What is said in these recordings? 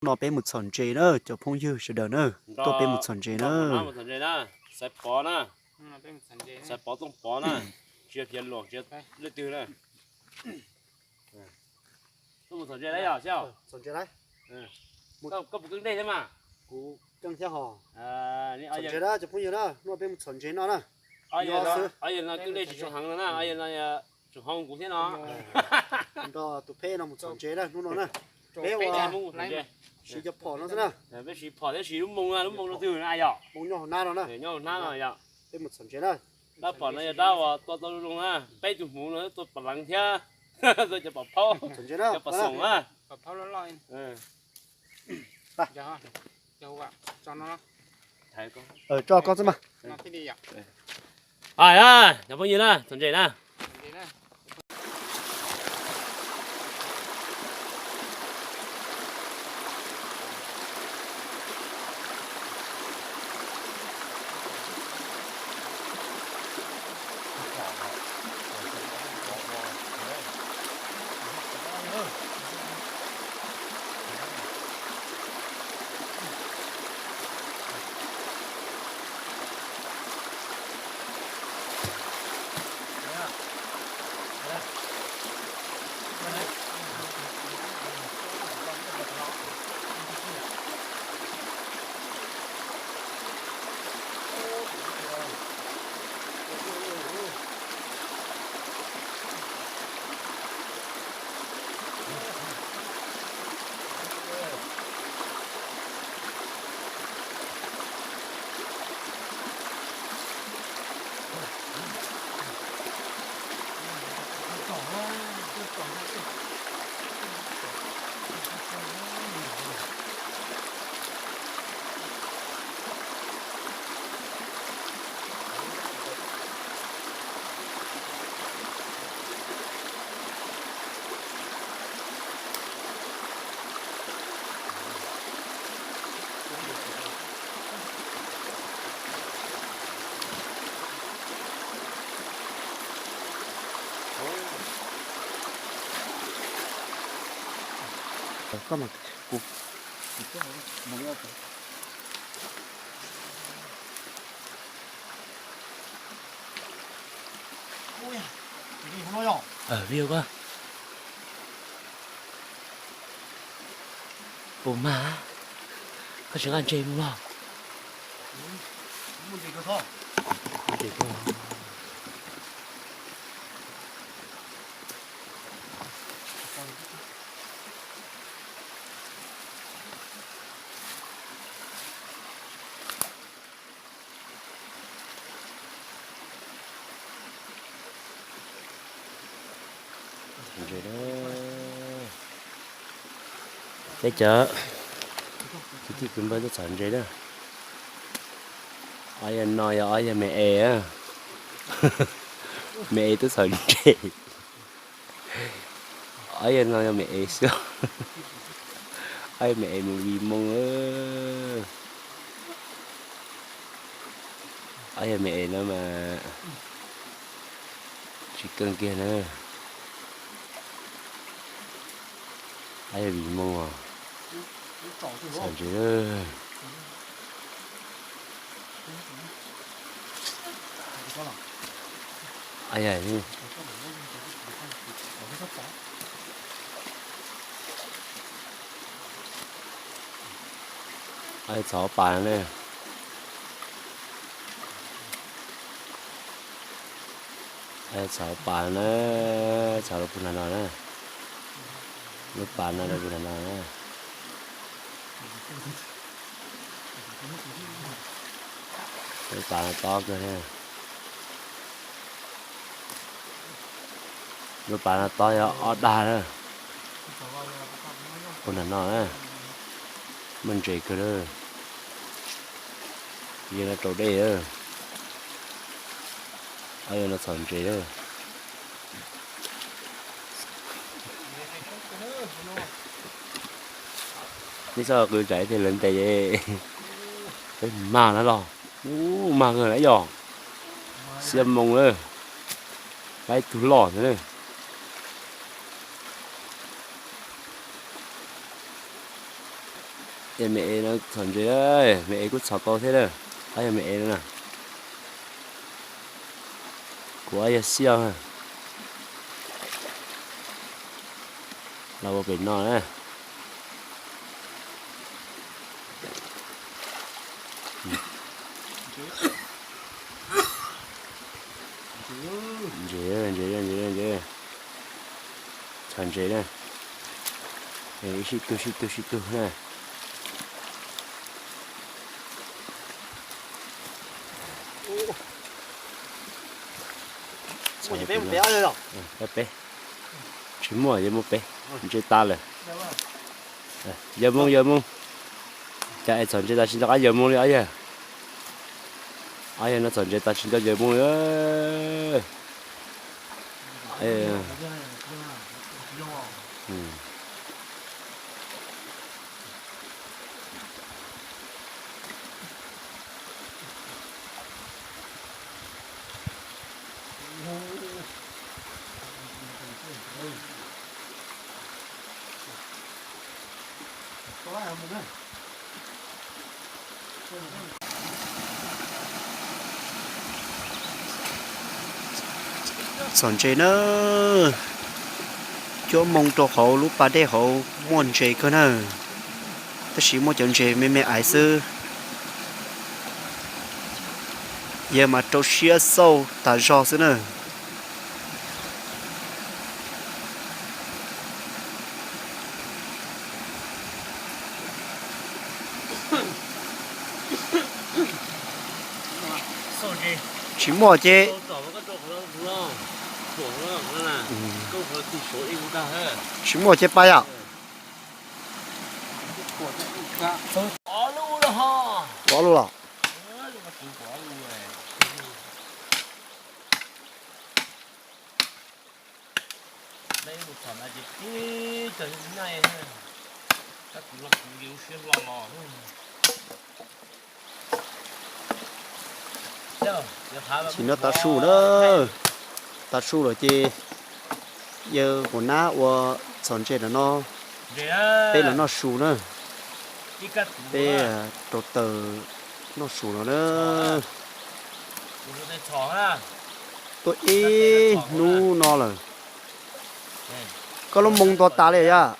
nó bé một sòn chè nữa cho phong dư sẽ đỡ nữa tôi bé một sòn chè nữa một sòn chè nữa sai bỏ nữa sai bỏ tung bỏ nữa chia phiền luộc chia lưỡi từ nữa tôi một sòn chè đấy à sao sòn chè đấy có một cứng đây thế mà cú căng theo hò đi sòn chè đó cho phong dư đó nó bé một sòn chè nó nè ai giờ nó cứng đây chụp hàng nữa nè ai giờ nó chụp hàng cũng thế nó đó tụi phê nó một sòn chè đó nó nè bé cái quá mông sòn chè xí cho phò nó thế nè bé xí phò thế xí đúng mông nó từ ai vậy bông nhỏ na nó nè để nhau na rồi vậy bé một sòn chè đó đã bỏ nó đã vào tôi luôn á bé chụp mũ nữa tôi bỏ lăng theo tôiจะbỏ phao sòn chè đóจะbỏ sòng á bỏ phao nó lòi giờ giờ cho nó thấy con cho con xem mà nó thế đi ạ à nhà bao nhiêu nè sòn chè nè có mà cú view quá bố má có chuyện ăn chay không muốn gì cơ thôi để cô rồi đó thấy chưa chỉ cần bao nhiêu sản rồi đó ai anh nói ai mẹ á mẹ tôi sản rồi ai anh nói mẹ sao ai mẹ mình vì mong ai mẹ nó mà chỉ cần kia nữa ai bị mông à sản chế ơi ai à đi ai chó bàn này ai chó bàn này chó là bún nào này lúc bàn này là bún nào này cái bàn to cơ này lúc bàn to ở đà nữa bún nào này mình chỉ cơ đó giờ là trâu đê đó ai nó sản chế đó lý sao cứ chạy thì lên tay vậy mà nó lo mà người nãy giờ xem mông nữa cái thứ lỏ thế này em mẹ nó thằng gì đấy mẹ cứ sọt to thế đấy ai mẹ nữa nè của ai siêu ha là một bên nó nè dễ thằng gì nè này xịt tu nè Ủa, bé một bé ơi rồi. bé chỉ mua giờ mua bé chơi ta rồi giờ mua chạy chọn chơi ta xin ta giờ mua đi ấy ai nó chọn chơi ta xin ta giờ mua nữa ấy Sòn chế nó chỗ mong cho hậu lúc ba đê hậu muốn chế cơ nè ta chỉ muốn chọn chế mẹ ái sư giờ mà trâu xia sâu ta rõ xứ nè chỉ mua chế chỉ mua chế bay à có luôn à đây một phần là chỉ trời như này thôi các cụ là cụ yếu xuyên lò chỉ nó ta su đó ta su rồi chứ giờ của nó và sòn chế là nó đây là nó su nữa đây đồ tờ nó su nó nữa tôi ý nu nó là có lúc mông to taเลยà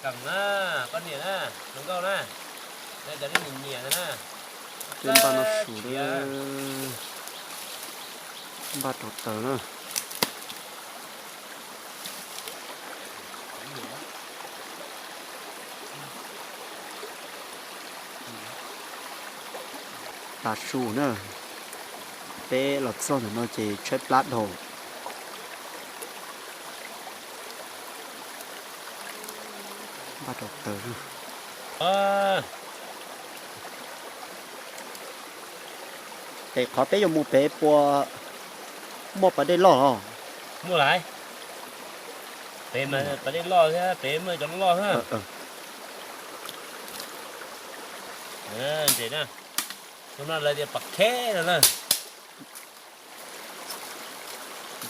cầm á con nhện á đúng không nè đây là cái nhìn nhện nè trên ba nó su nữa ba đồ tờ nữa ta su nữa bé lọt son nó chỉ chết lát hồ bắt đầu từ để khó bé dùng một bé qua một bà đây lo mua lại bé mà bà đây lo thế bé mà cho nó lo ha chị nè chúng nó là để bạc khé rồi nè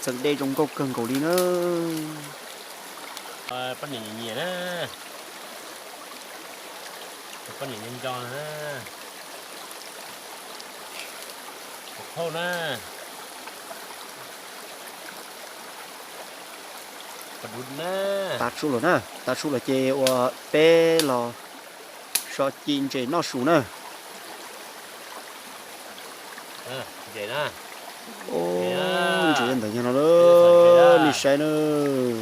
chẳng đây trong câu cần cầu đi nữa bắt nhìn nhẹ nè bắt nhìn nhanh cho nè thôi nè bắt đút nè ta su là chê bé là so chín chê nó su nè vậy nè ô chỉ nhận thấy nó đó đi sai nữa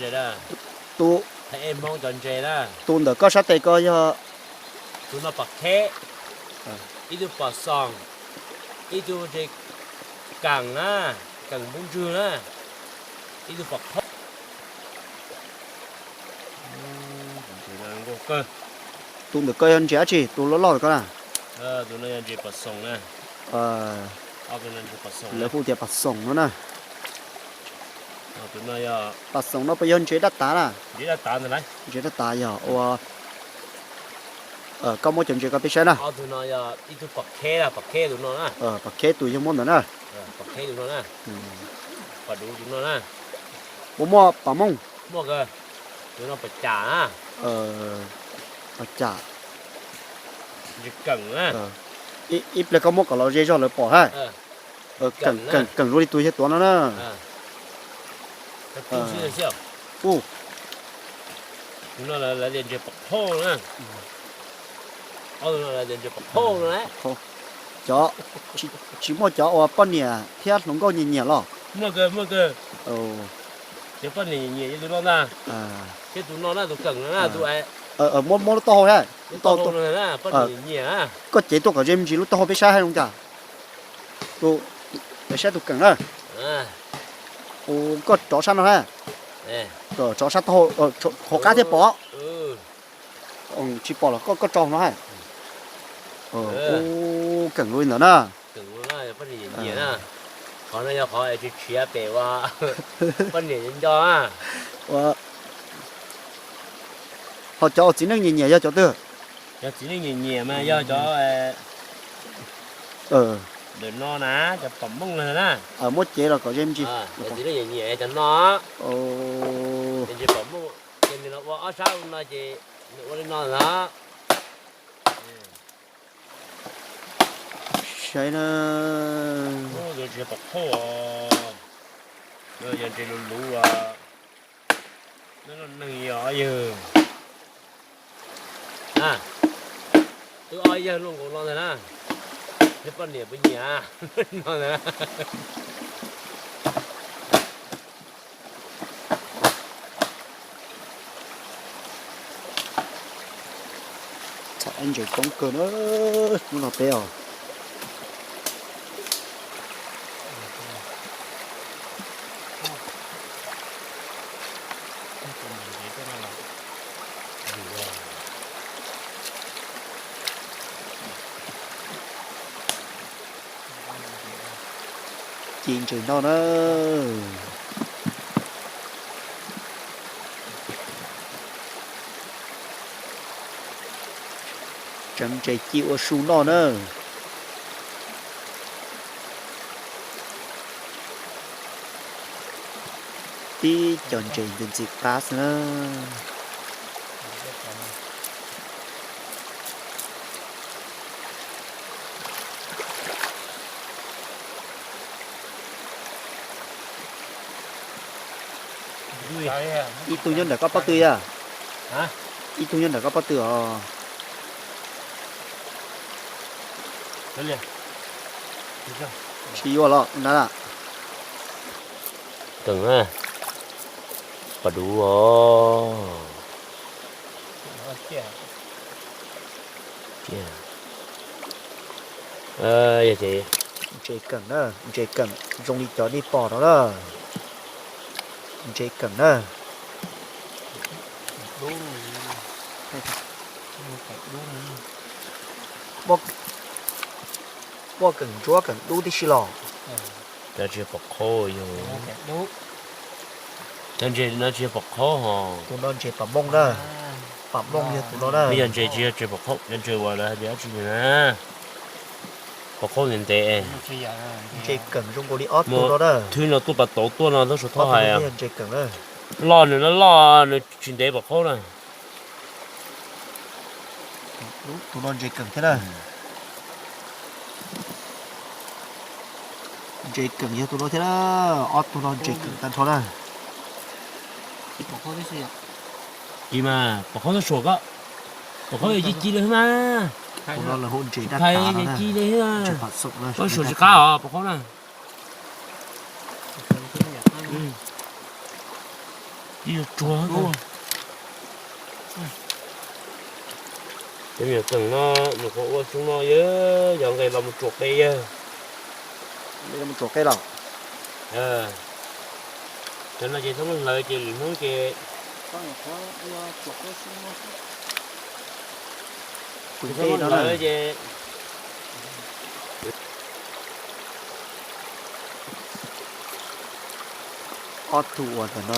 vậy đó tu thấy em mong chọn chè đó tu được có sát tay coi cho tu nó bạc khé ít tu bạc sòng ít tu chè càng á càng bún chua á ít tu bạc thóc cơ tu được coi hơn trẻ chỉ tu lót lót coi à tu nó ăn chè bạc sòng nè lấy phụ tiền bạc sòng nữa nè tụi nó bạc sòng nó bây giờ chế đắt tá là chế đắt tá rồi đấy chế đắt tá giờ có một chuyện gì có biết sao nè tụi nó ít tụi bạc khé tụi nó nè bạc khé tụi trong món nữa nè bạc khé tụi nó nè bạc đủ tụi nó nè bố mua bà mông mua cơ tụi nó bạc chả nè ở chả Dì cần á. ít là có một cái lò dây cho nó bỏ ha cần rồi đi tôi sẽ toán nó nè Cái tiêu xí là sao? u Nó là liền cho bọc thô nữa. Nó là liền cho bọc thô nữa đấy. chó chỉ một chó ở bên nhà thiết nó có nhìn nhẹ lọ Mua cơ. Chứ phần này nhẹ tụi nó ra. Chứ tụi nó là tụi cần nó là tụi ai. ở một to ha To rồi nè, phần này nhẹ á. có chế tôi có dêm chỉ lúc to biết sai hay không chả tôi để sai tôi cần đó có chó săn ha rồi chó săn to họ cá thế bỏ chỉ bỏ là có tròn nó ha cần luôn nữa nè Cần luôn á, phần này nhẹ nè. Còn nó khó là chỉ chia bể qua. Phần này nhân cho á. họ cho chỉ năng nhẹ cho cho tôi Cho chỉ nhẹ mà do cho để nó ná cho phẩm bông này nè. ở một chế là có dêm gì Chỉ nó nhẹ cho nó. Ồ. Thì chỉ phẩm bông, thì nó bỏ sao nó chỉ nó nó. Cái nó Rồi chỉ bọc thô à. Rồi giờ chỉ lú à. Nó nâng nhỏ giờ. Tôi ơi giờ luôn cũng lo rồi nè. Cái phần này bên nhà. Nó nè. chắc anh chỉ công cờ nó là béo chuyện chuyện đó nữa chấm trái chịu ở xuống đó nữa tí chọn trái đến dịp pass nữa ít tu nhân đã có bắt tươi à hả ít tu nhân đã có bắt tươi à đấy liền chỉ vô lo đó là từng ha và đủ rồi giờ chị cần đó chị cần dùng đi cho đi bỏ đó đó chị cần đó bóc cần chúa cần đu đi xí lò ta chưa bọc khô rồi chân chị nó chưa bọc khô hả tụi nó chị bấm bông đó bấm bông như tụi nó đó bây giờ chị chưa bọc khô chân chị qua là bé chị nè bọc khô liền tệ chị cần dùng cô đi ót tụi nó đó thứ nó tụi bà tổ tụi nó số thọ hại à chị cần đó lo nữa nó lo nó chuyện đấy bọc khô này tụi nó chị cần thế này chị cần như tụi nó thế đó ót tụi nó chị cần tan thôi này gì mà bọc khô nó sủa có bọc khô là gì đấy mà tụi nó là hôn chị đã thầy cá cái đó chi đấy à chị phạt sụp này có sủa chỉ cá à bọc khô này đi chua luôn cái việc cần nó có chúng nó nhớ dọn cái làm một chuột đây đây là một chỗ cây đỏ cho nó chỉ thống lợi chỉ hướng kia quỳnh cái đó lợi là chứ ót tụ ở nó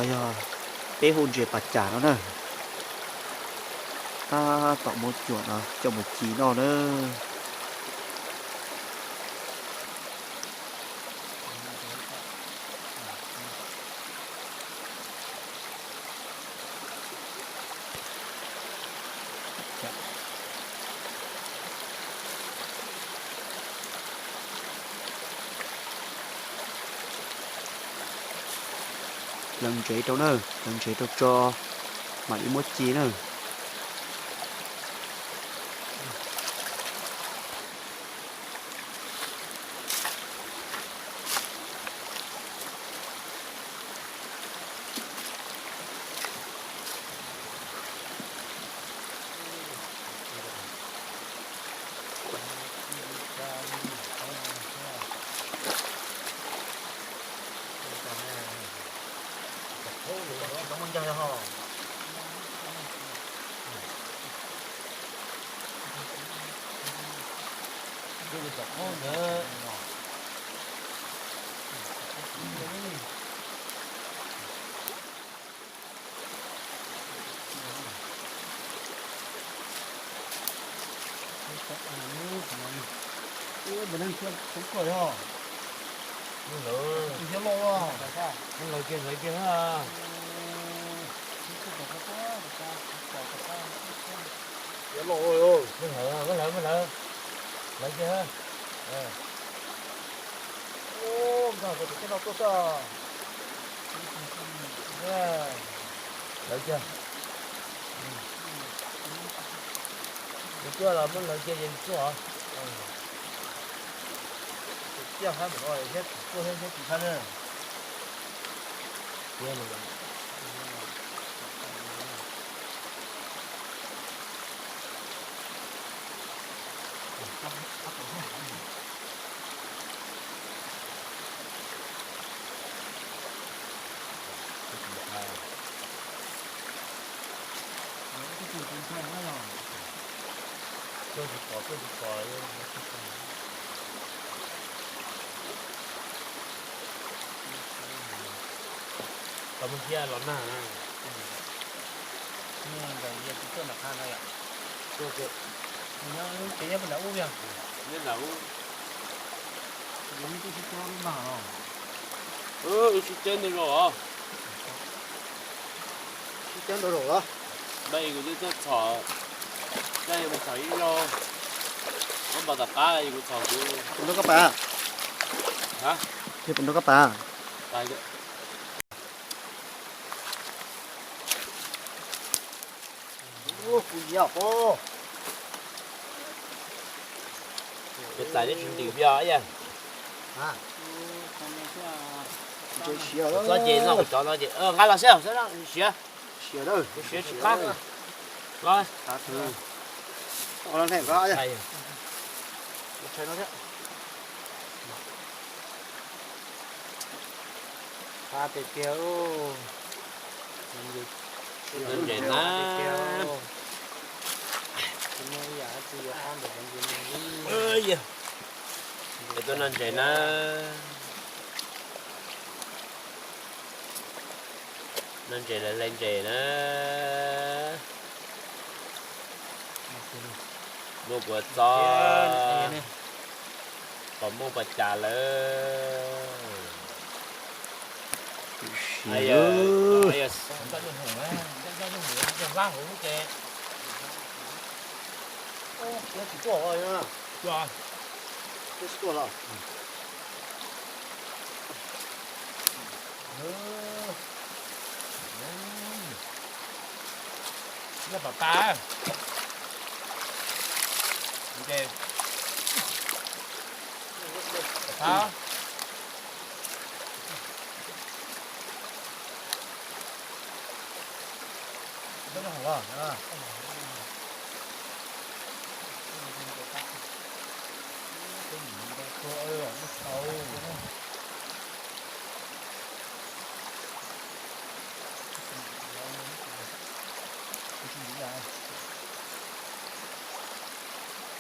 bé hôn chị bạch trả nó nè ta tạo một chuột nó cho một chí nó nữa lần chế đâu nữa lần chế đâu cho mà đi mua chi nữa bữa nay không khỏi hả? Chưa lo à? Người kia ha. Chưa lo rồi. Mới lỡ. Lấy kia ha. Ô, giờ có cái nào tốt à? Lấy chưa? Được chưa là mới lấy kia gì chưa hả? Chưa hai bữa rồi hết, tôi hết chỉ khăn nữa. Kia mà. Tôi chỉ có ở bên kia lón nào nè. Nhưng mà giờ chúng tôi là khăn này ạ. Tôi Nó cái này mình đã uống rồi. biết là Giống như tôi sẽ cho nó vào. chị trên đây rồi. chân đồ đổ đó Đây của tôi thỏ. Đây mà thỏ ít rồi. Nó bảo tất cả đây của thỏ của bún đó các bà hả? thì bún đó các bà Đây cái Ô, cùi dẻo cô. tại cái chuyện điều giờ ấy à. à chơi xìa đó Có gì nó cho nó gì. Ngay là sao nó xía. xìa đâu Xía chỉ khác. Rồi. ta thử nó này có chứ Đây. chơi nó chứ Ta để kéo. Đến để nó. Ơi da. Để tôi nên để nó. Nên để là lên để nó. Mua của to. Còn mua bạch trà lớn. Ai xìa ơi. nó chỉ có rồi nha Rồi. cái số là Nó bảo ta. Ok. Sao? Rất là hỏng à.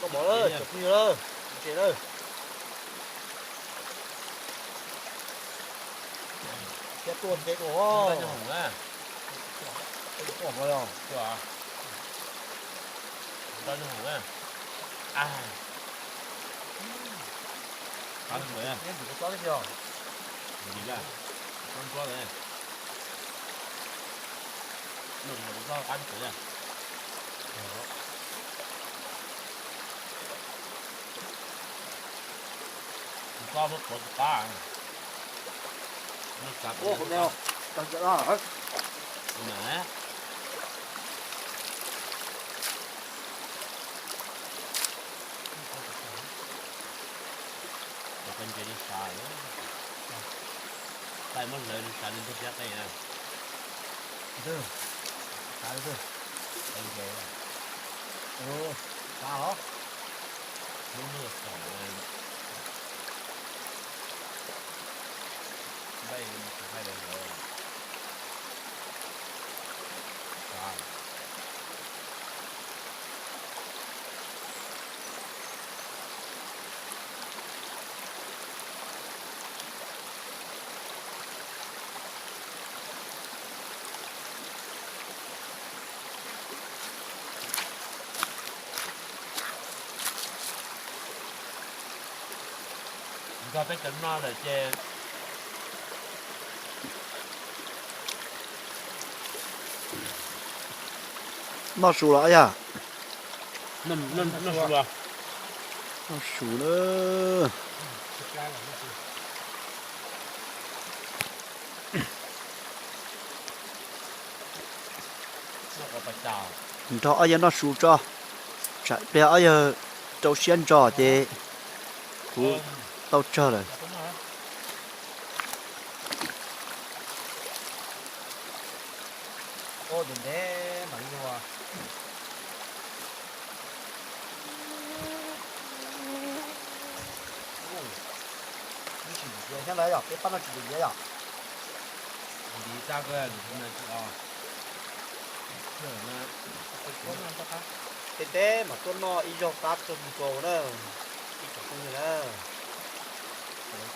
Có bỏ ơi, chụp như ơi, chị ơi. Cái tuần cái của. Nó hỏng á. Bỏ vào đâu? Chưa. Nó hỏng á. À. Ăn mới à? Em chỉ có cái gì Gì ra? Con có đấy. Đừng có ăn thử à? Có một con cá. Nó cặp. Ô, không đeo. Tao sẽ đó hả? Nè. Một bên kia đi xài nữa. Đây mất lợi đi xài lên thức giác đây nè. Được. Tao được. Đây kìa. Ồ, tao hả? Đúng rồi. Đây mình phải đây rồi. Rồi. Cho cái tính nó là chê nó sù lại à nó sụp rồi. nó sù nữa Nó có phải chào. cho ai nó sù cho chạy bây ai trâu xiên cho thì tao cho rồi Ô, đừng thế mà đi mua. Nó chỉ dễ thế đấy à? Cái bắt nó chỉ dễ à? Đi ra cái hôm nay chị à. Thế thế mà tôi nó ý cho cáp cho mình cầu nữa. Ý cho không như nữa.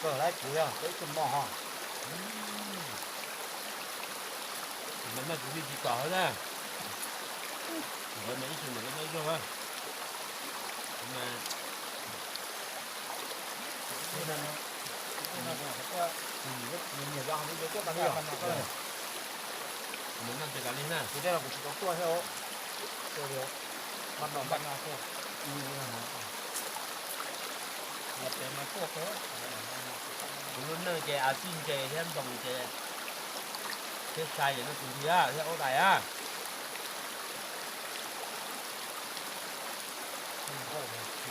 Cờ lại chú à, cái con mò hả? Mình là cũng đi chỉ có nè. Rồi mấy chuyện này nó rồi á. Mà Nhiều ra không biết cái bao nhiêu. mình làm cái này nè. Thì đây là một số tua theo. Tua điều. Bắt đầu bắt nào tua. Nhập đến mà tua thế. Cũng nó chè à xin chè thêm đồng chè. Cái sai vậy nó cũng gì á, cái ô này á.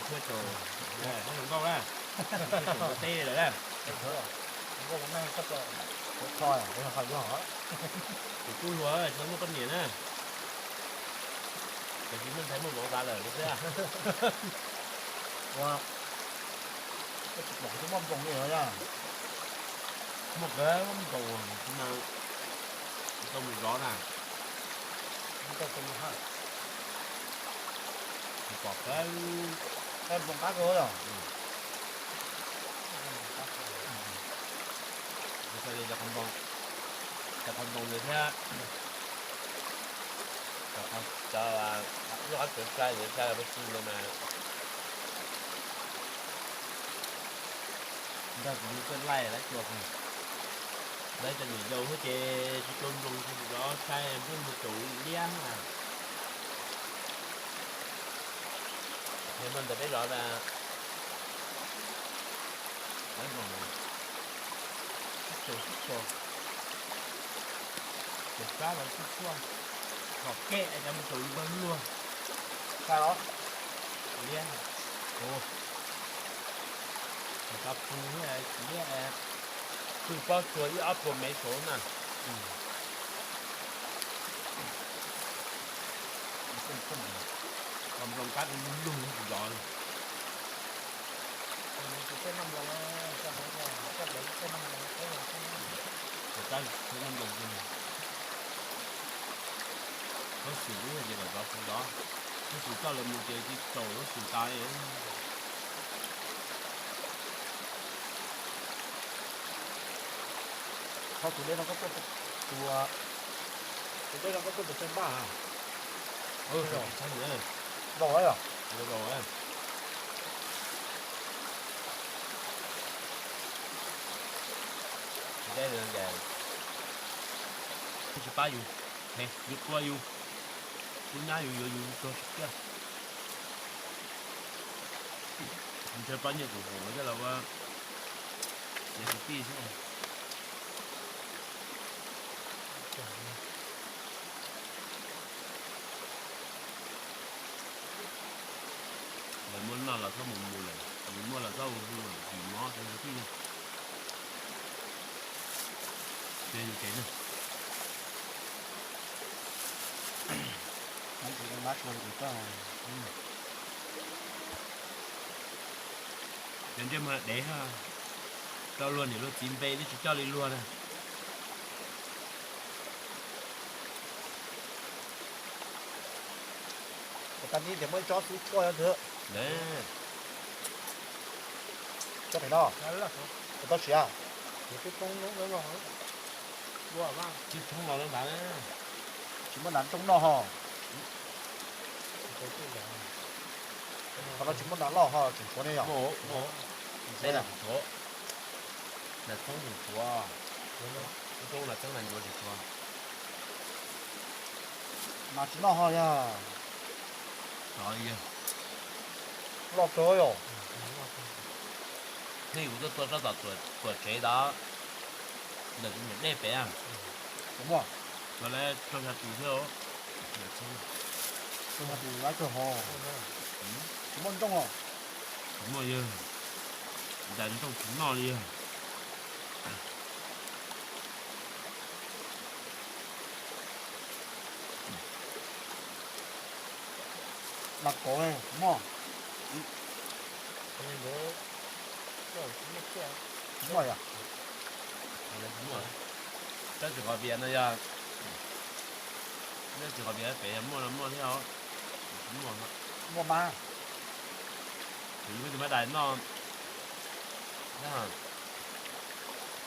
Chưa trồ. Nè, nó đừng câu ra. Nó tê rồi đó. Có cũng đang sắp rồi. Thôi à, đây là phải nhỏ. Thì cui rồi, nó có con nhện á. Thì chúng mình thấy một bộ ba lời đúng chưa? Wow. Cái chụp bỏ cái bom vòng này rồi nha. Một cái món tù nhưng mà tôm thì rõ nè. Cái con ha. Thì có cái Vòng cá rồi à? Bây giờ là con bông như thế. Cho nó có chuyện sai vậy sao phải xin mà. Chúng ta cũng cứ lai lại chuột này. Đấy cho mình đâu hết chê tôm bông thì đó sai em với một tủ liang à. Thì mình phải biết rõ là đấy rồi. Sổ. Được cá là xua. Ngọt kẹ cho một tủ bông luôn. Sao đó? Liang. Ồ. Gặp phù này chỉ là cứ bao tuổi áp của mấy số nè. Còn rồng cát nó lung rồi. Cái năm rồi cho nó chắc đấy cái năm rồi cái là Rồi tay cái năm đồng rồi. Có xử lý là gì là đó đó. Nó xử cho là một cái tổ nó xử tay ấy. Thôi tụi đây nó có tụi đây nó có tụi trên ba à? Rồi, sao nữa? Rồi à? Rồi. Đây là gà. Chỉ ba dù. Nè, giúp qua dù. Cũng nhá dù cho kia. Mình chơi bao nhiêu của nó là để cái tí thế này. Rồi muốn nào là sao một mùa này, muốn là sao chỉ nó cái gì này. Đây như thế này. mấy cái mát rồi thì có Đến trên mà để ha, cho luôn để luôn chín về đi cho lên luôn này. cái này thì mới cho xuống coi nữa Đấy, cho phải đó Đó là cái đó xíu cái con nó rồi. Wow, wow. chứ không lo lắng bạn á. chỉ muốn đánh trong nó hò còn nó chỉ muốn đánh lò hò chỉ có này à Mổ, đây là chỗ, là không được chua, không là chẳng là nhiều được chua. mà chỉ nó hò nha Rồi, lò trời rồi thì cũng tôi rất là tuổi trẻ đó, đừng những đẹp bé à, đúng không rồi lại cho thật tùy theo, tôi mà thì lái cửa hò chỉ muốn trong hò đúng rồi, đánh trong chúng nó đi. đặt cổ này đúng không Nên bố rồi cũng được chưa? đúng rồi à Đúng rồi. Chắc chỉ có biển thôi à. Chắc chỉ có biển phải mua theo. Đúng rồi. mua ma Thì bây giờ mới đánh nó. Thế hả?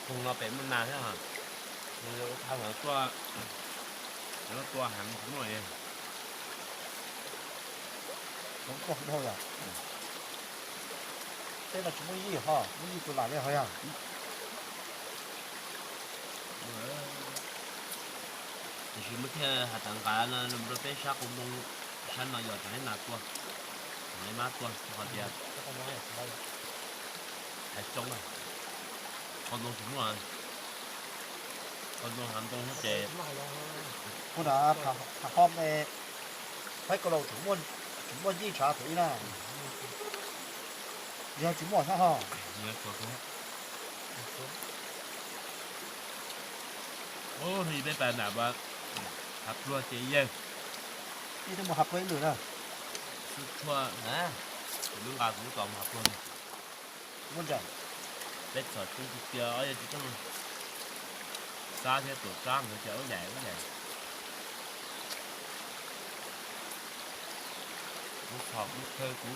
Cùng nó phải mua nào thế hả? Rồi thằng nó tua hẳn đúng rồi. không còn đâu à thế là chúng mới gì hả mới gì tôi làm đây hả à Thì chỉ mất hạt tảng cá nó nó phải sát cũng đông sát nó giờ phải nạt tua. Lấy mát tua họ thì Cái con nói ở đây. hạt trống này. Con đông đúng rồi. Con đông hẳn đông hết trề. cô đã thằng hôm này phải có đầu chúng muốn gì trả thử nè giờ chúng muốn sao hả Nhớ cho thế. Ô thì bé bạn nào bạn hạt tua chị yên. đi thêm một hộp với nữa nè Tua hả? Lúc nào cũng còn hạt tua. muốn chẳng Bé sợ cũng kia ở đây chỉ có xa thế tổ trang nữa chở nhảy quá nhảy. Lúc học lúc thơ cũng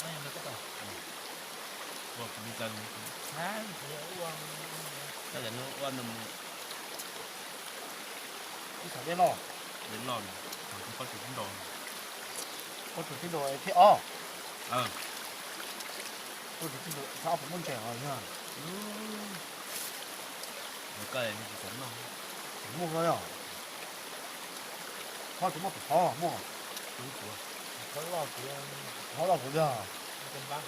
Ai nó có tao. qua cũng cần Hả? Nhớ quan. cái là nó quan nằm đi thẳng đến lò đến lòn còn không có chịu đồ. có chủ tin đồ thế Ờ. có chủ tin đồ sao cũng muốn trẻ rồi nha Một cây này chỉ sống đâu. mua rồi à hoa chúng mua phải hoa mua Đúng của. Có lò kia. hoa là của giờ Con bác.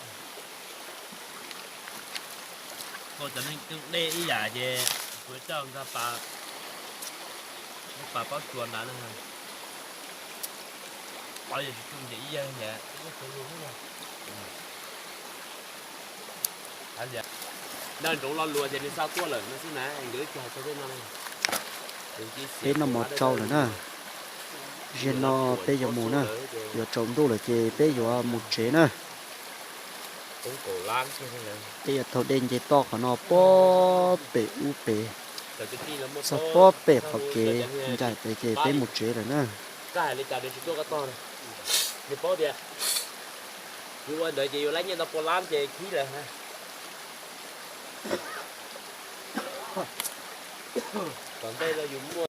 Cô cho nên cứ đê ý giả về với trong ra bà bác chuồn đã nữa. Bây giờ không chỉ vậy vậy. Nó phải luôn rồi. Anh dạ. Nên chỗ lo lùa thì sao tua lớn nó xí nè, anh gửi cho thế này. thế nó một trâu nữa nè riêng nó bây giờ mù nè giờ trồng đu là chỉ bây giờ một chế nè Cũng cổ lan chứ không này. bây giờ thầu đen chỉ to của nó bó bể u bể Rồi cái kia là một sao bó bể học kế chạy tới chế bể một chế rồi nè cái này cả đến chỗ cái to này. Đi bó đi. Dù anh đợi chị lấy như nó cổ lan thì khí rồi ha. Còn đây là dùng mua